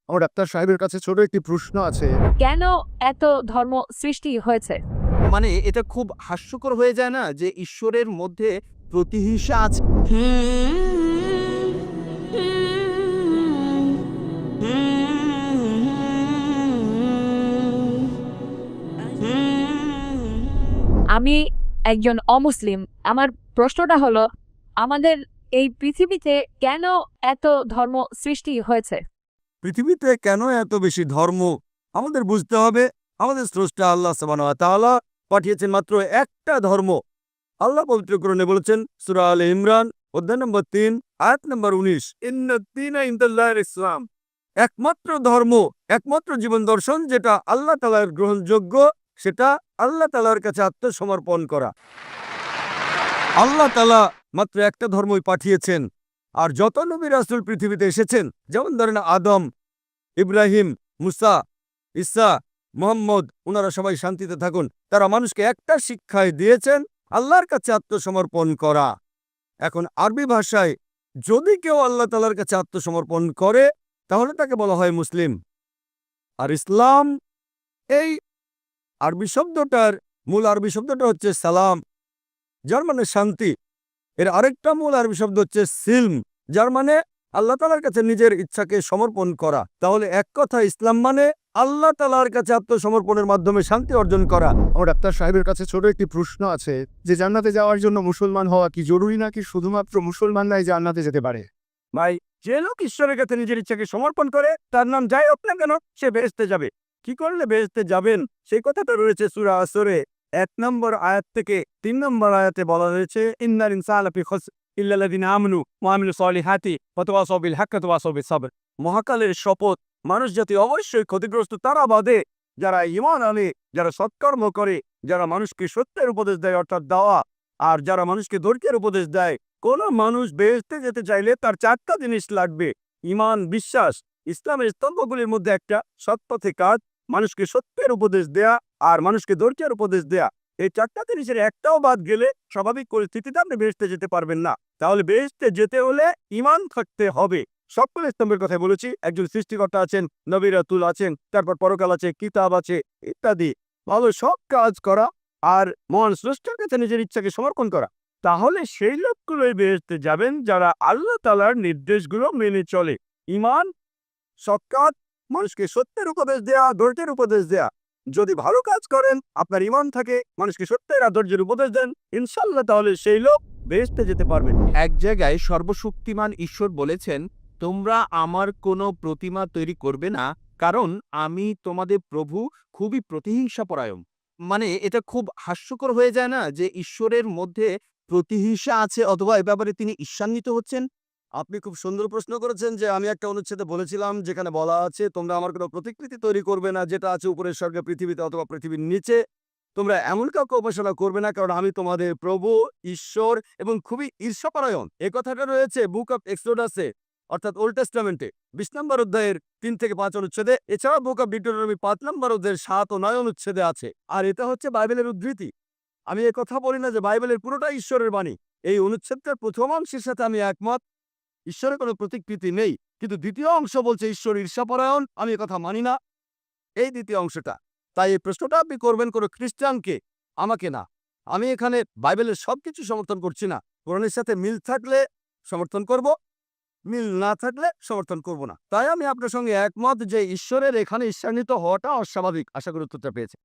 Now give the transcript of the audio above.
আমার ডাক্তার সাহেবের কাছে ছোট একটি প্রশ্ন আছে। কেন এত ধর্ম সৃষ্টি হয়েছে? মানে এটা খুব হাস্যকর হয়ে যায় না যে ঈশ্বরের মধ্যে প্রতিহিংসা আছে। আমি একজন অমুসলিম। আমার প্রশ্নটা হলো, আমাদের এই পৃথিবীতে কেন এত ধর্ম সৃষ্টি হয়েছে? পৃথিবীতে কেন এত বেশি ধর্ম আমাদের বুঝতে হবে। আমাদের স্রষ্টা আল্লাহ সুবহানাহু ওয়া তাআলা পাঠিয়েছেন মাত্র একটা ধর্ম। আল্লাহ পবিত্র কোরআনে বলেছেন সূরা আলে ইমরান অধ্যায় নম্বর ৩ আয়াত নম্বর ১৯, ইন্নাদ-দীনা ইনদাল্লাহিল ইসলাম। একমাত্র ধর্ম, একমাত্র জীবন দর্শন যেটা আল্লাহ তাআলার গ্রহণযোগ্য, সেটা আল্লাহ তাআলার কাছে আত্মসমর্পণ করা। আল্লাহ তাআলা মাত্র একটা ধর্মই পাঠিয়েছেন। আর যত নবী রাসূল পৃথিবীতে এসেছেন, যেমন ধরেন আদম, ইব্রাহিম, মুসা, ঈসা, মুহাম্মদ, ওনারা সবাই শান্তিতে থাকুন, তারা মানুষকে একটা শিক্ষাই দিয়েছেন, আল্লাহর কাছে আত্মসমর্পণ করা। এখন আরবি ভাষায় যদি কেউ আল্লাহ তাআলার কাছে আত্মসমর্পণ করে তাহলে তাকে বলা হয় মুসলিম। আর ইসলাম, এই আরবি শব্দটার মূল আরবি শব্দটা হচ্ছে সালাম, যার মানে শান্তি। এর আরেকটা মূল আরবি শব্দ হচ্ছে সিলম, যার মানে আল্লাহ তাআলার কাছে নিজের ইচ্ছাকে সমর্পণ করা। তাহলে এক কথা ইসলাম মানে আল্লাহ তাআলার কাছে আত্মসমর্পণের মাধ্যমে শান্তি অর্জন করা। আমার ডাক্তার সাহেবের কাছে ছোট একটি প্রশ্ন আছে যে জান্নাতে যাওয়ার জন্য মুসলমান হওয়া কি জরুরি, নাকি শুধুমাত্র মুসলমানরাই জান্নাতে যেতে পারে? ভাই, যে লোক ঈশ্বরের কাছে নিজের ইচ্ছাকে সমর্পণ করে তার নাম যাই হোক না কেন, সে বেহেশতে যাবে। কি করলে বেহেশতে যাবেন সেই কথাটা রয়েছে সূরা আসরে ১ নম্বর আয়াত থেকে ৩ নম্বর আয়াতে বলা হয়েছে, ইন্নাল ইনসানা লাফি খুসর ইল্লাল্লাযিনা আমানু ওয়া আমিলুস সলিহাতি ওয়া তাওয়াসাউ বিল হাক্কি ওয়া তাওয়াসাউ বিস সাবর। মহাকালের শপথ, মানুষ জাতি অবশ্যই ক্ষতিগ্রস্ত তারা বাদে যারা ঈমান আনে, যারা সৎকর্ম করে, যারা মানুষকে সত্যের উপদেশ দেয় অর্থাৎ দাওয়া, আর যারা মানুষকে ধৈর্যের উপদেশ দেয়। কোন মানুষ বেহেশতে যেতে চাইলে তার ৪টা জিনিস লাগবে: ঈমান, বিশ্বাস। ইসলামের স্তম্ভগুলির মধ্যে একটা সৎ পথে কাজ, মানুষকে সত্যের উপদেশ দেয়া, আর মানুষকে ধৈর্যের উপদেশ দেয়া। এই ৪টা জিনিসের একটাও বাদ গেলে স্বাভাবিক পরিস্থিতিতে আপনি বেহেশতে যেতে পারবেন না। তাহলে বেহেশতে যেতে হলে ঈমান থাকতে হবে। সকল স্তম্ভের কথা বলেছি। একজন সৃষ্টিকর্তা আছেন, নবী রাসূল আছেন, তারপর পরকাল আছে, কিতাব আছে ইত্যাদি। ভালো সব কাজ করা আর মহান স্রষ্টার কাছে নিজের ইচ্ছাকে সমর্পণ করা। তাহলে সেই লোকগুলোই বেহেশতে যাবেন যারা আল্লাহ তাআলার নির্দেশগুলো মেনে চলে। ঈমান, সৎ কাজ, মানুষকে সত্যের উপদেশ দেয়া, ধৈর্যের উপদেশ দেয়া। যদি ভালো কাজ করেন, আপনার ঈমান থাকে, মানুষকে সত্যের আর ধৈর্যের উপদেশ দেন, ইনশাআল্লাহ তাহলে সেই লোক বেহেশতে যেতে পারবেন। এক জায়গায় সর্বশক্তিমান ঈশ্বর বলেছেন, তোমরা আমার কোনো প্রতিমা তৈরি করবে না, কারণ আমি তোমাদের প্রভু, খুবই প্রতিহিংসাপরায়ণ। মানে এটা খুব হাস্যকর হয়ে যায় না যে ঈশ্বরের মধ্যে প্রতিহিংসা আছে অথবা এ ব্যাপারে তিনি ঈর্ষান্বিত হচ্ছেন। আপনি খুব সুন্দর প্রশ্ন করেছেন যে আমি একটা অনুচ্ছেদে বলেছিলাম যেখানে বলা আছে তোমরা আমার কোনো প্রতিকৃতি তৈরি করবে না যেটা আছে উপরের স্বর্গে, পৃথিবীতে অথবা পৃথিবীর নিচে। তোমরা এমন কাউকে উপাসনা করবে না, কারণ আমি তোমাদের প্রভু, ঈশ্বর এবং খুবই ঈর্ষাপরায়ণ। এ কথাটা রয়েছে বুক অফ এক্সোডাসে, অর্থাৎ ওল্ড টেস্টামেন্টে ২০ নম্বর অধ্যায়ের ৩ থেকে ৫ অনুচ্ছেদে। এছাড়া বুক অফ ডিউটেরোনমি ৫ নম্বর অধ্যায়ের ৭ ও ৯ অনুচ্ছেদে আছে। আর এটা হচ্ছে বাইবেলের উদ্ধৃতি। আমি এ কথা বলি না যে বাইবেলের পুরোটাই ঈশ্বরের বাণী। এই অনুচ্ছেদটার প্রথম অংশের সাথে আমি একমত, ঈশ্বরের কোনো প্রতিকৃতি নেই। কিন্তু দ্বিতীয় অংশ বলছে ঈশ্বর ঈর্ষাপরায়ণ, আমি কথা মানি না, এই দ্বিতীয় অংশটা। তাই এই প্রশ্নটা আপনি করবেন কোনো খ্রিস্টানকে, আমাকে না। আমি এখানে বাইবেলের সবকিছু সমর্থন করছি না। কোরআনের সাথে মিল থাকলে সমর্থন করব, মিল না থাকলে সমর্থন করব না। তাই আমি আপনার সঙ্গে একমত যে ঈশ্বরের এখানে ঈর্ষান্বিত হওয়াটা অস্বাভাবিক। আশা করি উত্তরটা পেয়েছে।